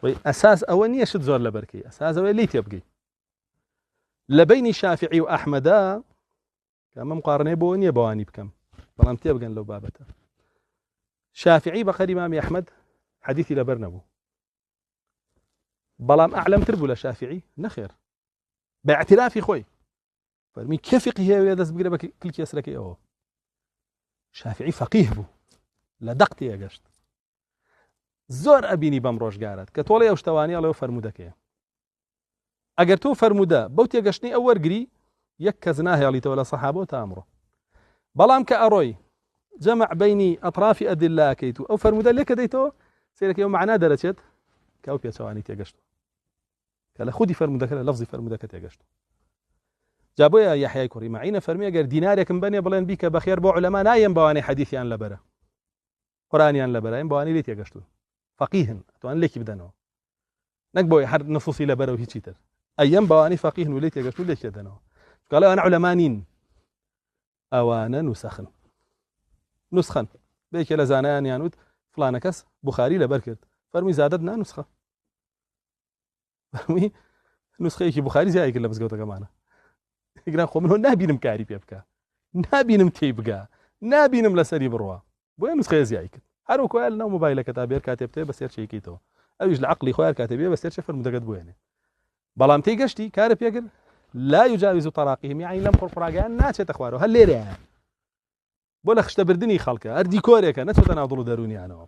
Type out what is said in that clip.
أساس أولنية شد زور لبركي أساس أولي ليت يبقي لبين شافعي وأحمد كما مقارنة بونية بواني بكم بلام تيبقى لو بابته شافعي بقى إمام أحمد حديثي لبرنبو بلام أعلم تربو لشافعي نخير باعترافي خوي فرمي كيف فقه هي داس بقرا كل كيس لك اهو شافعي فقيه بو لدقتي يا قشت زور ابيني بمروش قالت كتولي او شتواني الله فرمودك اگر تو فرمودا بوتي قشني او ورقري يكزناه يلي ولا صحابه وتامره بلام كاروي جمع بين اطراف ادله كيتو او فرمودا لك ديتو سيرك يوم معنا درجت كاوبيا ثواني تي قشت قال خدي فرمودك لفظي فرمودك تي قشت جابوا يا يحيى كوري معينا فرمي اگر دينارك بني بلين بيك بخير بو علماء نايم بواني حديثيان لبره قرانيان لبره ام بواني ليت يقشتو فقيهن تو ان ليك بدنو نقبو حد نصوصي لبره وهي تشيتر ايام بواني فقيهن وليت يقشتو ليش يدنو قالوا انا علمانين اوانا نسخن بيك لزانان يانود فلان كس بخاري لبركت فرمي زادتنا نسخه فرمي نسخه بخاري زي كله بس قوتك معنا يقرأ خو منه نابينم كاري بيبكا نابينم تيبقى نابينم لسري بروا بوين نسخه زيايك هارو كوال نو موبايلك كتابير كاتبته بس يرشي كيتو اويش العقلي خويا كاتبيه بس يرشي المدقد بوينه بلام تي قشتي كارب يقل لا يجاوز طراقهم يعني لم قرقراغان ناس تخوارو هل ليري بولا خشت بردني خلقه اردي كوريك نتو تناظروا داروني انا